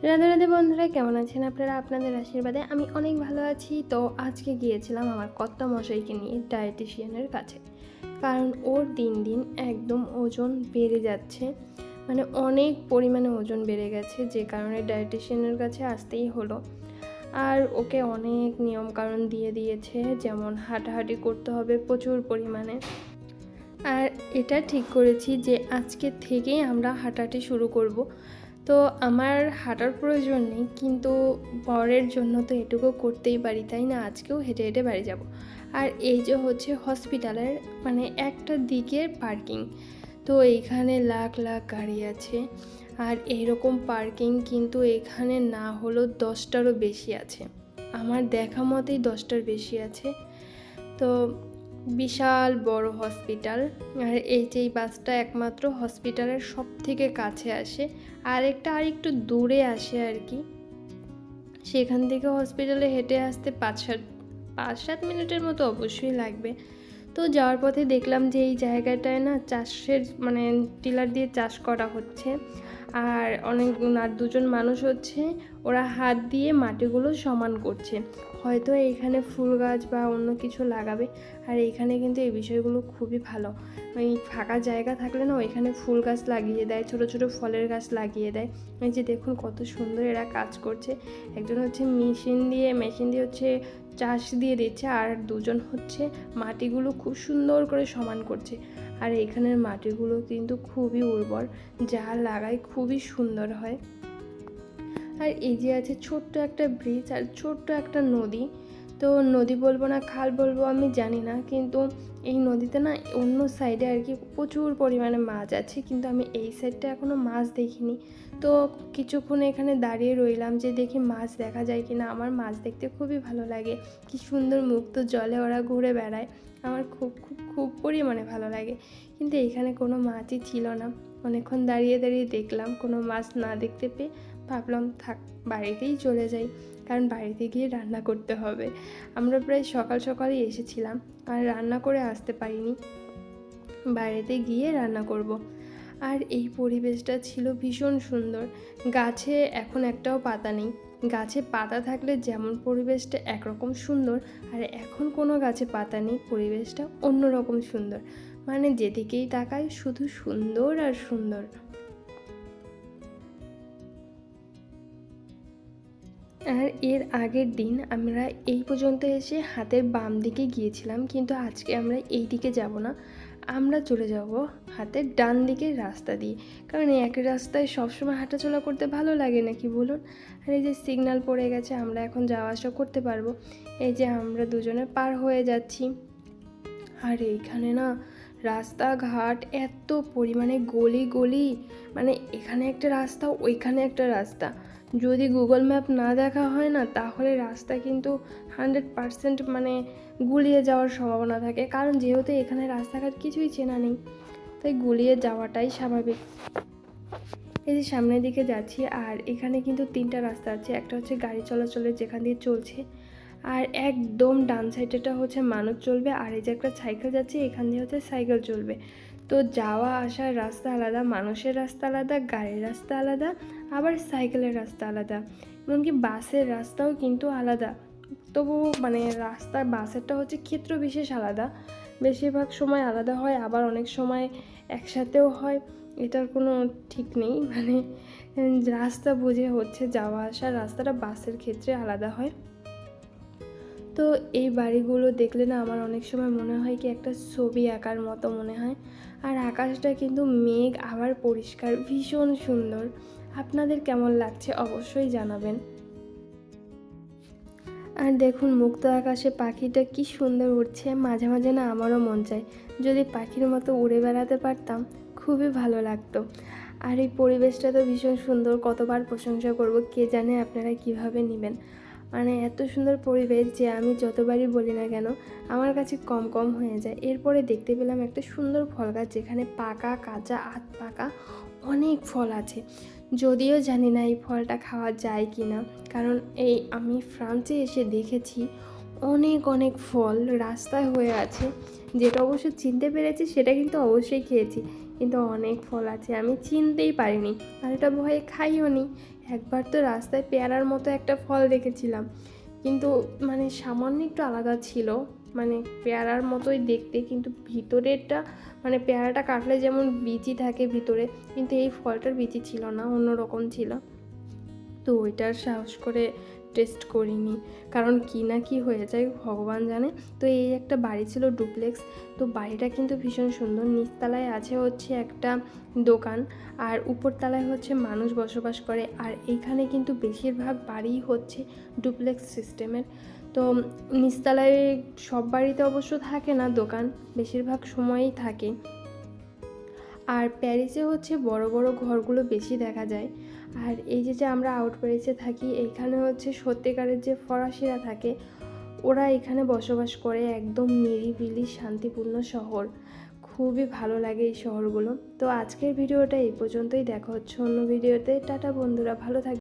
রাধে রাধে বন্ধুরা, কেমন আছেন আপনারা? আপনাদের আশীর্বাদে আমি অনেক ভালো আছি। তো আজকে গিয়েছিলাম আমার কর্তা মশাইকে নিয়ে ডায়েটিশিয়ানের কাছে, কারণ ওর দিন দিন একদম ওজন বেড়ে যাচ্ছে, মানে অনেক পরিমাণে ওজন বেড়ে গেছে, যে কারণে ডায়েটিশিয়ানের কাছে আসতেই হলো। আর ওকে অনেক নিয়মকানুন দিয়ে দিয়েছে, যেমন হাঁটাহাঁটি করতে হবে প্রচুর পরিমাণে। আর এটা ঠিক করেছি যে আজকে থেকেই আমরা হাঁটাহাঁটি শুরু করব। তো আমার হাঁটার প্রয়োজন নেই, কিন্তু বরের জন্য তো এটুকু করতেই পারি, তাই না? আজকেও হেঁটে হেঁটে বাড়ি যাব। আর এই যে হচ্ছে হসপিটালের মানে একটা দিকের পার্কিং, তো এইখানে লাখ লাখ গাড়ি আছে। আর এইরকম পার্কিং কিন্তু এখানে না হলেও 10টারও বেশি আছে, আমার দেখা মতেই 10টার বেশি আছে। তো বিশাল বড় হসপিটাল। আর এই বাসটা একমাত্র হসপিটালের সব থেকে কাছে আসে, আর একটু দূরে আসে আর কি। সেখান থেকে হসপিটালে হেঁটে আসতে 5-7 মিনিটের মতো অবশ্যই লাগবে। তো যাওয়ার পথে দেখলাম যে এই জায়গাটায় না চাষের মানে টিলার দিয়ে চাষ করা হচ্ছে। আর দুজন মানুষ হচ্ছে, ওরা হাত দিয়ে মাটিগুলো সমান করছে, হয়তো এইখানে ফুল গাছ বা অন্য কিছু লাগাবে। আর এইখানে কিন্তু এই বিষয়গুলো খুবই ভালো, ওই ফাঁকা জায়গা থাকলে না ওইখানে ফুল গাছ লাগিয়ে দেয়, ছোট ছোট ফলের গাছ লাগিয়ে দেয়। এই যে দেখুন কত সুন্দর এরা কাজ করছে। একজন হচ্ছে মেশিন দিয়ে হচ্ছে চাষ দিয়ে দিচ্ছে, আর দুজন হচ্ছে মাটিগুলো খুব সুন্দর করে সমান করছে। আর এখানের মাটিগুলো কিন্তু খুবই উর্বর, যা লাগায় খুবই সুন্দর হয়। আর এই যে আছে ছোট্ট একটা ব্রিজ আর ছোট্ট একটা নদী। তো নদী বলবো না খাল বলবো আমি জানি না, কিন্তু এই নদীতে না অন্য সাইডে আর কি প্রচুর পরিমাণে মাছ আছে, কিন্তু আমি এই সাইডটা এখনও মাছ দেখিনি। তো কিছুক্ষণ এখানে দাঁড়িয়ে রইলাম যে দেখি মাছ দেখা যায় কি না। আমার মাছ দেখতে খুবই ভালো লাগে, কি সুন্দর মুক্ত জলে ওরা ঘুরে বেড়ায়, আমার খুব খুব খুব পরিমাণে ভালো লাগে। কিন্তু এখানে কোনো মাছই ছিল না। অনেকক্ষণ দাঁড়িয়ে দাঁড়িয়ে দেখলাম, কোনো মাছ না দেখতে পেয়ে ভাবলাম থাক, বাড়িতেই চলে যাই, কারণ বাড়িতে গিয়ে রান্না করতে হবে। আমরা প্রায় সকাল সকালই এসেছিলাম, আর রান্না করে আসতে পারিনি, বাড়িতে গিয়ে রান্না করব। আর এই পরিবেশটা ছিল ভীষণ সুন্দর। গাছে এখন একটাও পাতা নেই, গাছে পাতা থাকলে যেমন পরিবেশটা একরকম সুন্দর, আর এখন কোনো গাছে পাতা নেই, পরিবেশটা অন্যরকম সুন্দর। মানে যেদিকেই তাকাই শুধু সুন্দর আর সুন্দর। আর এর আগের দিন আমরা এই পর্যন্ত এসে হাতের বাম দিকে গিয়েছিলাম, কিন্তু আজকে আমরা এই দিকে যাব না, আমরা চলে যাব হাতের ডান দিকের রাস্তা দিয়ে। কারণ এই এক রাস্তায় সবসময় হাঁটাচলা করতে ভালো লাগে নাকি বলুন? আর এই যে সিগন্যাল পড়ে গেছে, আমরা এখন যাওয়া আসা করতে পারবো। এই যে আমরা দুজনে পার হয়ে যাচ্ছি। আর এইখানে না রাস্তাঘাট এত পরিমাণে গলি গলি, মানে এখানে একটা রাস্তা ওইখানে একটা রাস্তা, যদি গুগল ম্যাপ না দেখা হয় না তাহলে রাস্তা কিন্তু 100% মানে গুলিয়ে যাওয়ার সম্ভাবনা থাকে, কারণ যেহেতু এখানে রাস্তাঘাট কিছুই চেনা নেই, তাই গুলিয়ে যাওয়াটাই স্বাভাবিক। এই যে সামনের দিকে যাচ্ছি, আর এখানে কিন্তু 3টা রাস্তা আছে। একটা হচ্ছে গাড়ি চলাচলের যেখান দিয়ে চলছে, আর একদম ডান সাইডেটা হচ্ছে মানুষ চলবে, আর এই যে একটা সাইকেল যাচ্ছে এখান দিয়ে হচ্ছে সাইকেল চলবে। তো যাওয়া আসার রাস্তা আলাদা, মানুষের রাস্তা আলাদা, গাড়ির রাস্তা আলাদা, আবার সাইকেলের রাস্তা আলাদা, এমনকি বাসের রাস্তাও কিন্তু আলাদা। তবু মানে বাসেরটা হচ্ছে ক্ষেত্র বিশেষ আলাদা, বেশিরভাগ সময় আলাদা হয়, আবার অনেক সময় একসাথেও হয়। এটার কোনো ঠিক নেই, মানে রাস্তা বুঝে হচ্ছে যাওয়া আসার রাস্তাটা বাসের ক্ষেত্রে আলাদা হয়। তো এই বাড়িগুলো দেখলে না আমার অনেক সময় মনে হয় কি একটা ছবি আঁকার মতো মনে হয়। আর আকাশটা কিন্তু মেঘ আবার পরিষ্কার, ভীষণ সুন্দর। আপনাদের কেমন লাগছে অবশ্যই জানাবেন। আর দেখুন মুক্ত আকাশে পাখিটা কি সুন্দর উড়ছে, মাঝে মাঝে না আমারও মন চায় যদি পাখির মতো উড়ে বেড়াতে পারতাম, খুবই ভালো লাগতো। আর এই পরিবেশটা তো ভীষণ সুন্দর, কতবার প্রশংসা করব, কে জানে আপনারা কিভাবে নেবেন। মানে এত সুন্দর পরিবেশ যে আমি যতবারই বলি না কেন আমার কাছে কম কম হয়ে যায়। এরপরে দেখতে পেলাম একটা সুন্দর ফল গাছ, যেখানে পাকা কাঁচা আধ পাকা অনেক ফল আছে। যদিও জানি না এই ফলটা খাওয়া যায় কি না, কারণ আমি ফ্রান্সে এসে দেখেছি অনেক অনেক ফল রাস্তায় হয়ে আছে, যেটা অবশ্য চিনতে পেরেছি সেটা কিন্তু অবশ্যই খেয়েছি, কিন্তু অনেক ফল আছে আমি চিনতেই পারিনি, আর এটা ভয়ে খাইও নি। একবার তো রাস্তায় পেয়ারার মতো একটা ফল দেখেছিলাম, কিন্তু মানে সামান্য একটু আলাদা ছিল, মানে পেয়ারার মতোই দেখতে, কিন্তু ভিতরেরটা মানে পেয়ারাটা কাটলে যেমন বিচি থাকে ভিতরে, কিন্তু এই ফলটার বিচি ছিল না, অন্যরকম ছিল। তো ওইটার সাহস করে টেস্ট করিনি, কারণ কি না কি হয়ে যায় ভগবান জানে। তো এই একটা বাড়ি ছিল ডুপ্লেক্স, তো বাড়িটা কিন্তু ভীষণ সুন্দর। নিচতলায় আছে হচ্ছে একটা দোকান, আর উপরতলায় হচ্ছে মানুষ বসবাস করে। আর এইখানে কিন্তু বেশিরভাগ বাড়ি হচ্ছে ডুপ্লেক্স সিস্টেমের। তো নিচতলায় সব বাড়িতে অবশ্য থাকে না দোকান, বেশিরভাগ সময়ই থাকে। আর প্যারিসে হচ্ছে বড় বড় ঘরগুলো বেশি দেখা যায়। আর এই যে আমরা আউট প্যারিসে থাকি, এইখানে হচ্ছে সত্যিকারের যে ফরাসিরা থাকে ওরা এখানে বসবাস করে, একদম নিরিবিলি শান্তিপূর্ণ শহর। খুবই ভালো লাগে এই শহরগুলো। তো আজকের ভিডিওটা এই পর্যন্তই, দেখা হচ্ছে অন্য ভিডিওতে। টাটা বন্ধুরা, ভালো থাকবে।